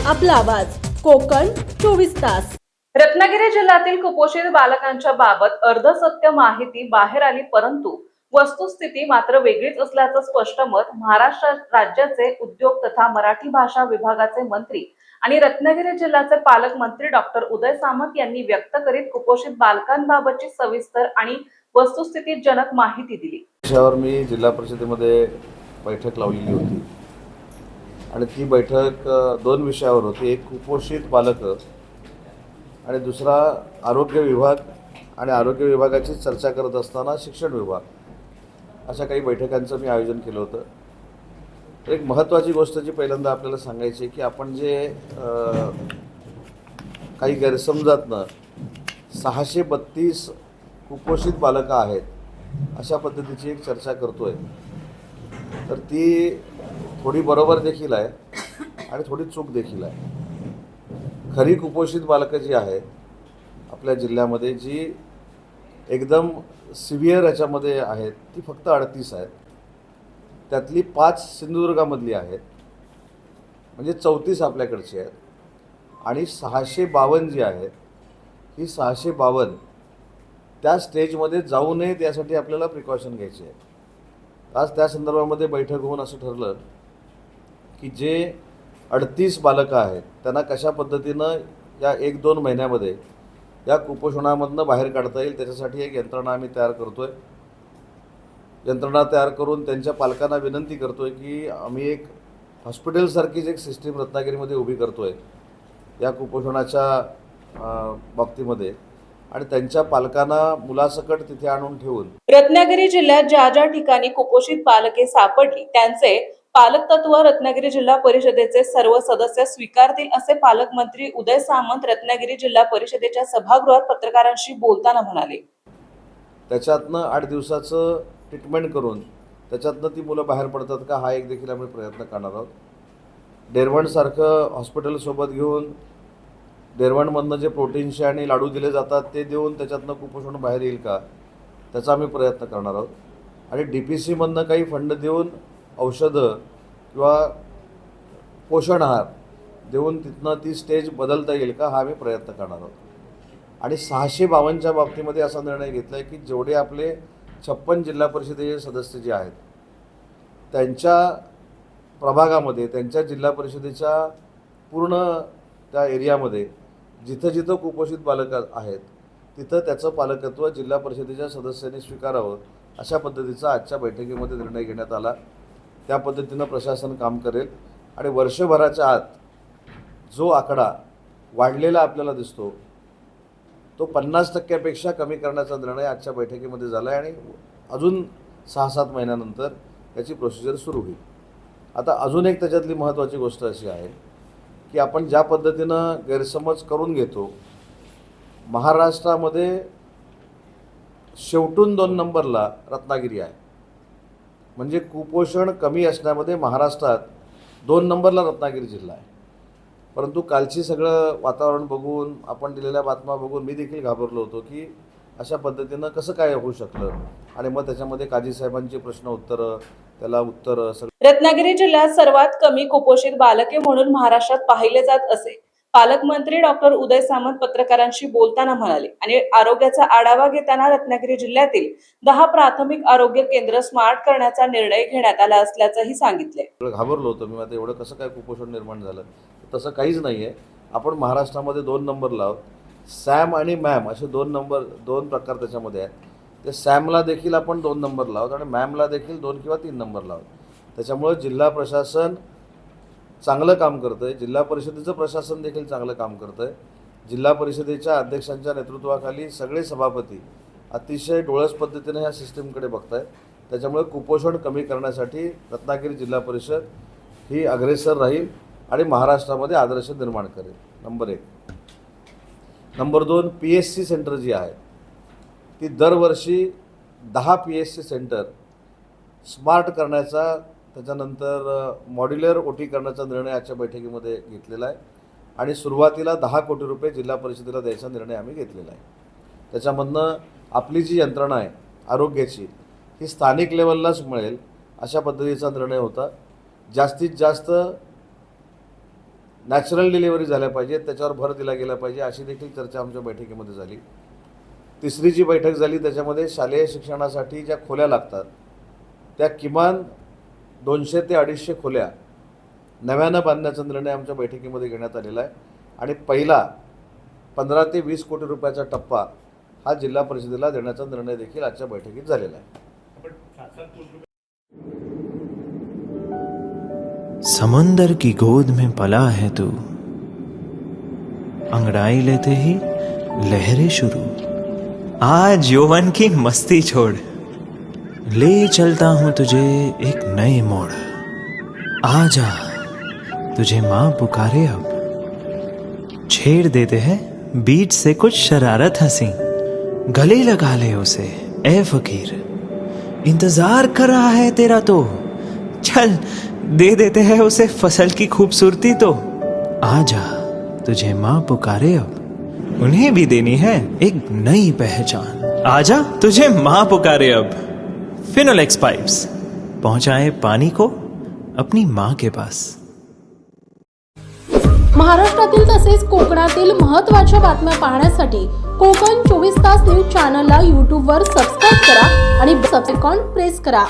आपला आवाज कोकण 24 तास। रत्नागिरी जिल्ह्यातील कुपोषित बालकांच्या बाबत अर्धसत्य माहिती बाहेर आली, परंतु वस्तुस्थिती मात्र वेगळीच असल्याचं स्पष्ट मत महाराष्ट्र राज्याचे उद्योग तथा मराठी भाषा विभागाचे मंत्री आणि रत्नागिरी जिल्ह्याचे पालकमंत्री डॉक्टर उदय सामंत यांनी व्यक्त करीत कुपोषित बालकांबाबतची सविस्तर आणि वस्तुस्थितीजनक माहिती दिली। विषयावर मी जिल्हा परिषदेमध्ये बैठक लावलेली होती आणि ती बैठक दोन विषयावर होती। एक कुपोषित बालकं आणि दुसरा आरोग्य विभाग आणि आरोग्य विभागाची चर्चा करत असताना शिक्षण विभाग, अशा काही बैठकांचं मी आयोजन केलं होतं। तर एक महत्त्वाची गोष्ट जी पहिल्यांदा आपल्याला सांगायची आहे की आपण जे काही गैरसमजातनं 632 कुपोषित बालकं आहेत अशा पद्धतीची एक चर्चा करतोय, तर ती थोडी बरोबर देखील आहे आणि थोडी चूक देखील आहे। खरी कुपोषित बालकं जी आहेत आपल्या जिल्ह्यामध्ये, जी एकदम सिव्हिअर याच्यामध्ये आहेत, ती फक्त 38 आहेत। त्यातली 5 सिंधुदुर्गामधली आहेत, म्हणजे 34 आपल्याकडची आहेत आणि 652 जी आहेत ही 652 त्या स्टेजमध्ये जाऊ नयेत यासाठी आपल्याला प्रिकॉशन घ्यायची आहे। आज त्या संदर्भामध्ये बैठक होऊन असं ठरलं की जे 38 बालकं आहेत त्यांना कशा पद्धतीनं या 1-2 महिन्यामध्ये या कुपोषणामधनं बाहेर काढता येईल त्याच्यासाठी एक यंत्रणा आम्ही तयार करतो आहे। यंत्रणा तयार करून त्यांच्या पालकांना विनंती करतो आहे की आम्ही एक हॉस्पिटलसारखीच एक सिस्टीम रत्नागिरीमध्ये उभी करतो आहे या कुपोषणाच्या बाबतीमध्ये, आणि त्यांच्या पालकांना मुलासकट तिथे आणून ठेवून रत्नागिरी जिल्ह्यात ज्या ज्या ठिकाणी कुपोषित बालके सापडली त्यांचे पालकत्व रत्नागिरी जिल्हा परिषदेचे सर्व सदस्य स्वीकारतील असे पालकमंत्री उदय सामंत रत्नागिरी जिल्हा परिषदेच्या सभागृहात पत्रकारांशी बोलताना म्हणाले। त्याच्यातनं 8 दिवसाचं ट्रीटमेंट करून त्याच्यातनं ती मुलं बाहेर पडतात का, हा एक देखील आम्ही प्रयत्न करणार आहोत। डेरवणसारखं हॉस्पिटलसोबत घेऊन डेरवणमधनं जे प्रोटीनचे आणि लाडू दिले जातात ते देऊन त्याच्यातनं कुपोषण बाहेर येईल का, त्याचा आम्ही प्रयत्न करणार आहोत। आणि DPCमधनं काही फंड देऊन औषधं किंवा पोषण आहार देऊन तिथनं ती स्टेज बदलता येईल का, हा आम्ही प्रयत्न करणार आहोत। आणि 652च्या बाबतीमध्ये असा निर्णय घेतला आहे की जेवढे आपले 56 जिल्हा परिषदेचे सदस्य जे आहेत त्यांच्या प्रभागामध्ये, त्यांच्या जिल्हा परिषदेच्या पूर्ण त्या एरियामध्ये जिथं जिथं कुपोषित बालकं आहेत तिथं त्याचं पालकत्व जिल्हा परिषदेच्या सदस्यांनी स्वीकारावं, अशा पद्धतीचा आजच्या बैठकीमध्ये निर्णय घेण्यात आला। त्या पद्धतीनं प्रशासन काम करेल आणि वर्षभराच्या आत जो आकडा वाढलेला आपल्याला दिसतो तो 50% कमी करण्याचा निर्णय आजच्या बैठकीमध्ये झाला आहे आणि अजून 6-7 महिन्यानंतर त्याची प्रोसिजर सुरू होईल। आता अजून एक त्याच्यातली महत्त्वाची गोष्ट अशी आहे की आपण ज्या पद्धतीनं गैरसमज करून घेतो, महाराष्ट्रामध्ये शेवटून 2 नंबरला रत्नागिरी आहे, म्हणजे कुपोषण कमी असण्यामध्ये महाराष्ट्रात 2 नंबरला रत्नागिरी जिल्हा आहे। परंतु कालची सगळं वातावरण बघून, आपण दिलेल्या बातम्या बघून मी देखील घाबरलो होतो की अशा पद्धतीनं कसं काय होऊ शकलं, आणि मग त्याच्यामध्ये काजी साहेबांची प्रश्न उत्तरं, त्याला उत्तरं सगळं। रत्नागिरी जिल्ह्यात सर्वात कमी कुपोषित बालके म्हणून महाराष्ट्रात पाहिले जात असे पालकमंत्री डॉक्टर उदय सामंत पत्रकारांशी बोलताना म्हणाले। आणि आरोग्याचा आढावा घेताना रत्नागिरी जिल्ह्यातील 10 प्राथमिक आरोग्य केंद्र स्मार्ट करण्याचा निर्णय घेण्यात आला असल्याचंही सांगितले। घाबरलो होतो मी, आता एवढं कसं काय कुपोषण निर्माण झालं, तसं काहीच नाही आहे। आपण महाराष्ट्रामध्ये 2 नंबरला आहोत। सॅम आणि मॅम असे 2 प्रकार त्याच्यामध्ये आहेत। ते सॅमला देखील आपण 2 नंबरला आहोत आणि मॅमला देखील 2 किंवा 3 नंबरला आहोत। त्याच्यामुळे जिल्हा प्रशासन चांगलं काम करतं आहे, जिल्हा परिषदेचं प्रशासन देखील चांगलं काम करतं आहे। जिल्हा परिषदेच्या अध्यक्षांच्या नेतृत्वाखाली सगळे सभापती अतिशय डोळस पद्धतीने ह्या सिस्टीमकडे बघत आहेत। त्याच्यामुळे कुपोषण कमी करण्यासाठी रत्नागिरी जिल्हा परिषद ही अग्रेसर राहील आणि महाराष्ट्रामध्ये आदर्श निर्माण करेल, नंबर 1। नंबर 2, PSC सेंटर जी आहेत ती दरवर्षी 10 PSC सेंटर स्मार्ट करण्याचा, त्याच्यानंतर मॉड्युलर OT करण्याचा निर्णय आजच्या बैठकीमध्ये घेतलेला आहे आणि सुरुवातीला 10 कोटी रुपये जिल्हा परिषदेला द्यायचा निर्णय आम्ही घेतलेला आहे। त्याच्यामधनं आपली जी यंत्रणा आहे आरोग्याची ही स्थानिक लेवललाच मिळेल अशा पद्धतीचा निर्णय होता। जास्तीत जास्त नॅचरल डिलिव्हरी झाल्या पाहिजेत, त्याच्यावर भर दिला गेला पाहिजे, अशी देखील चर्चा आमच्या बैठकीमध्ये झाली. तिसरी जी बैठक झाली त्याच्यामध्ये शालेय शिक्षणासाठी ज्या खोल्या लागतात त्या किमान 200 ते 250 खोल्या नव्यानं बांधण्याचा निर्णय आमच्या बैठकीमध्ये घेण्यात आलेला आहे. आणि पहिला 15 ते 20 कोटी रुपयाचा टप्पा हा जिल्हा परिषदेला देण्याचा निर्णय देखील आजच्या बैठकीत झालेला आहे. समंदर की गोद में पला है तू, अंगड़ाई लेते ही लहरें शुरू. आज यौवन की मस्ती छोड़, ले चलता हूं तुझे एक नए मोड़. आजा तुझे मां पुकारे अब, छेड़ देते हैं बीच से कुछ शरारत हंसी. गले लगा ले उसे ए फकीर, इंतजार कर रहा है तेरा तो. चल दे देते हैं उसे फसल की खूबसूरती तो. आजा तुझे मां पुकारे अब, उन्हें भी देनी है एक नई पहचान. आजा तुझे मां पुकारे अब. फिनोलेक्स पाइप्स पहुंचाए पानी को अपनी मां के पास. महाराष्ट्रातील तसेच कोकणातील महत्त्वाच्या बातम्या पाहण्यासाठी कोकण 24 तास न्यूज चॅनलला यूट्यूबवर सबस्क्राईब करा आणि बेल आयकॉन प्रेस करा.